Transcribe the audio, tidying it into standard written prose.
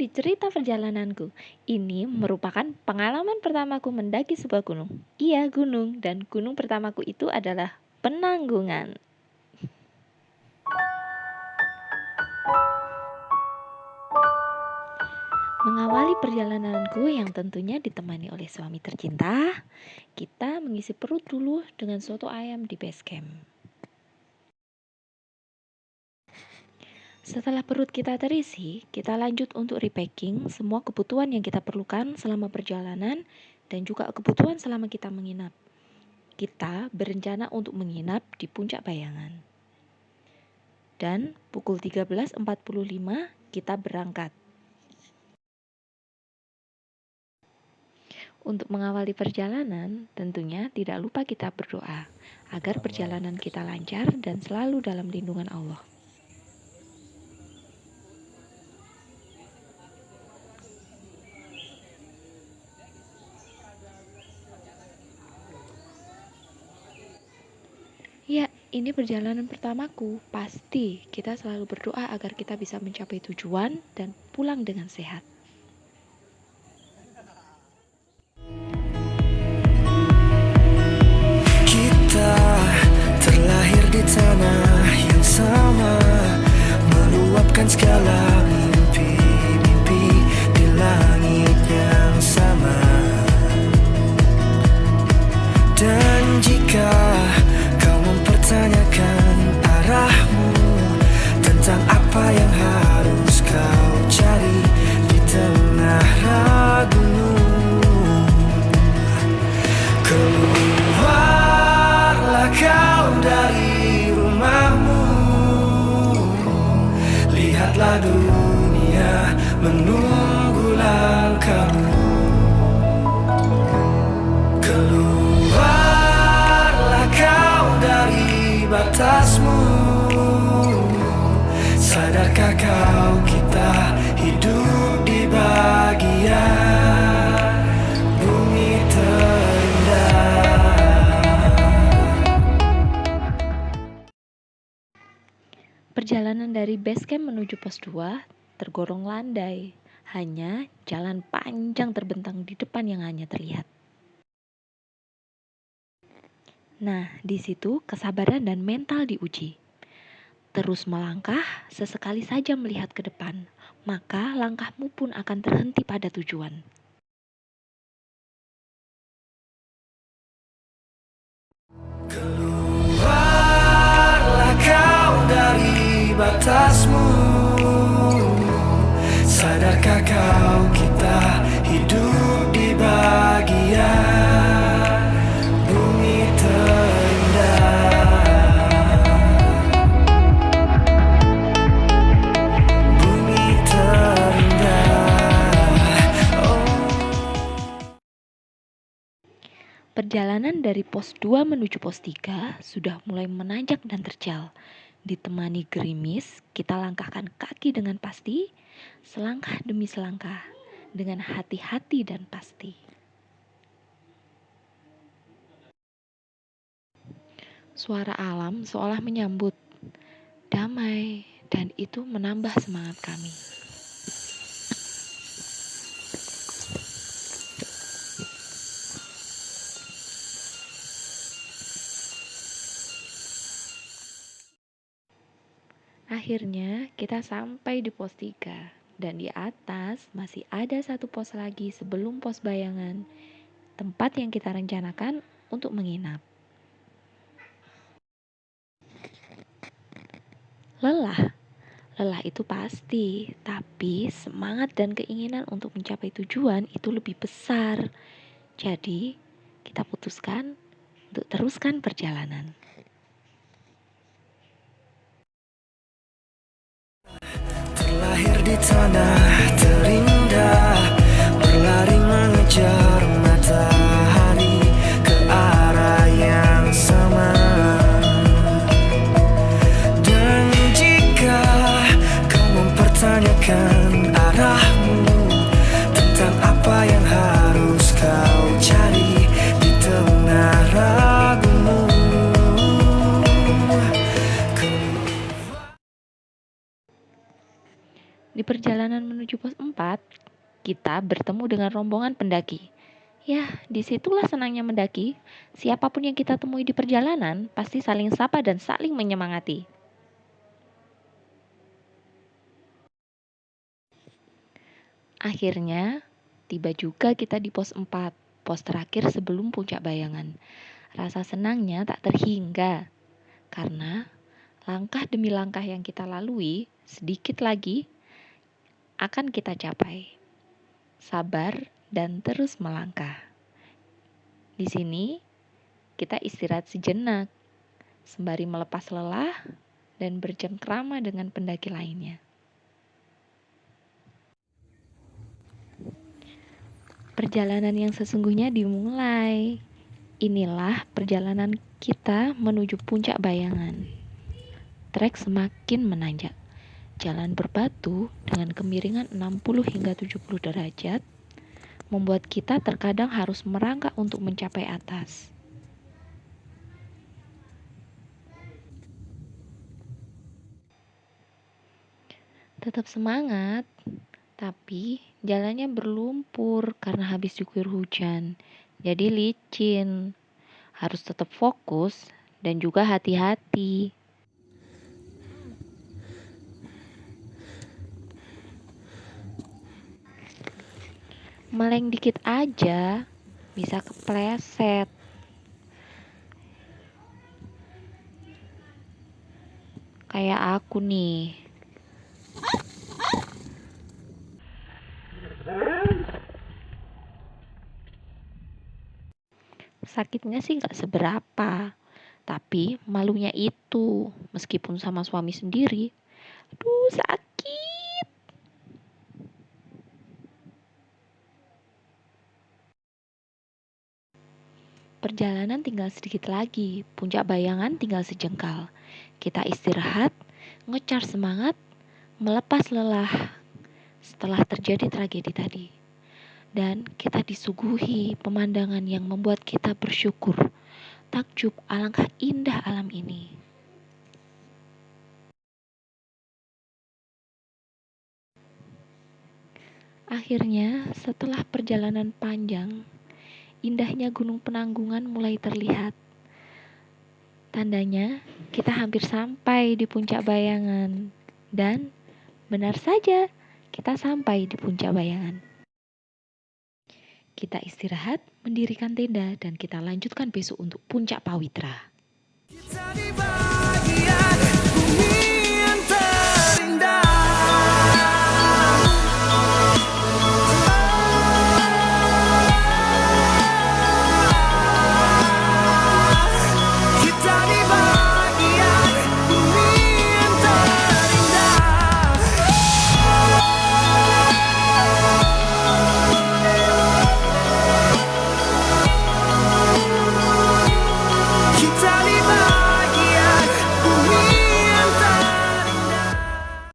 di cerita perjalananku. Ini merupakan pengalaman pertamaku mendaki sebuah gunung. Iya, gunung. Dan gunung pertamaku itu adalah Penanggungan. Mengawali perjalananku yang tentunya ditemani oleh suami tercinta, kita mengisi perut dulu dengan soto ayam di base camp. Setelah perut kita terisi, kita lanjut untuk repacking semua kebutuhan yang kita perlukan selama perjalanan dan juga kebutuhan selama kita menginap. Kita berencana untuk menginap di Puncak Bayangan. Dan pukul 13.45 kita berangkat. Untuk mengawali perjalanan, tentunya tidak lupa kita berdoa agar perjalanan kita lancar dan selalu dalam lindungan Allah. Ya, ini perjalanan pertamaku. Pasti kita selalu berdoa agar kita bisa mencapai tujuan dan pulang dengan sehat. Kita terlahir di tanah yang sama, meluapkan segala mimpi-mimpi di langit yang sama. Dan jika kau mempertanyakan arahmu, tentang apa yang harus kau cari di tengah ragumu, keluarlah kau dari rumahmu, lihatlah dunia menunggu langkahmu. Keluarlah kau dari batasmu, sadarkah kau kita hidup di bagian bumi terindah. Perjalanan dari base camp menuju pos 2 tergolong landai. Hanya jalan panjang terbentang di depan yang hanya terlihat. Nah, di situ kesabaran dan mental diuji. Terus melangkah, sesekali saja melihat ke depan, maka langkahmu pun akan terhenti pada tujuan. Keluarlah kau dari batasmu, sadarkah kau kita hidup di bagian bumi terindah. Bumi terindah. Perjalanan dari pos 2 menuju pos 3 sudah mulai menanjak dan terjal. Ditemani gerimis, kita langkahkan kaki dengan pasti, selangkah demi selangkah, dengan hati-hati dan pasti. Suara alam seolah menyambut, damai, dan itu menambah semangat kami. Akhirnya kita sampai di pos 3 dan di atas masih ada satu pos lagi sebelum pos Bayangan, tempat yang kita rencanakan untuk menginap. Lelah itu pasti, tapi semangat dan keinginan untuk mencapai tujuan itu lebih besar. Jadi, kita putuskan untuk teruskan perjalanan. Terlahir di tanah terindah, berlari mengejar matahari ke arah yang sama. Dan jika kau mempertanyakan arahmu, tentang apa yang harus kau cari di tengah ragumu, Di perjalanan menuju pos 4, 4, kita bertemu dengan rombongan pendaki. Ya, disitulah senangnya mendaki. Siapapun yang kita temui di perjalanan pasti saling sapa dan saling menyemangati. Akhirnya, tiba juga kita di pos 4, pos terakhir sebelum puncak bayangan. Rasa senangnya tak terhingga, karena langkah demi langkah yang kita lalui, sedikit lagi akan kita capai. Sabar dan terus melangkah. Di sini, kita istirahat sejenak, sembari melepas lelah dan bercengkrama dengan pendaki lainnya. Perjalanan yang sesungguhnya dimulai. Inilah perjalanan kita menuju puncak bayangan. Trek semakin menanjak. Jalan berbatu dengan kemiringan 60 hingga 70 derajat membuat kita terkadang harus merangkak untuk mencapai atas. Tetap semangat, tapi jalannya berlumpur karena habis diguyur hujan. Jadi licin. Harus tetap fokus dan juga hati-hati. Meleng dikit aja bisa kepleset. Kayak aku nih. Sakitnya sih gak seberapa, tapi malunya itu, meskipun sama suami sendiri. Aduh, sakit. Perjalanan tinggal sedikit lagi, puncak bayangan tinggal sejengkal. Kita istirahat, ngecar semangat, melepas lelah setelah terjadi tragedi tadi. Dan kita disuguhi pemandangan yang membuat kita bersyukur. Takjub alangkah indah alam ini. Akhirnya, setelah perjalanan panjang, indahnya Gunung Penanggungan mulai terlihat. Tandanya, kita hampir sampai di puncak bayangan. Dan benar saja, kita sampai di puncak bayangan. Kita istirahat, mendirikan tenda, dan kita lanjutkan besok untuk puncak Pawitra. Kita di bawah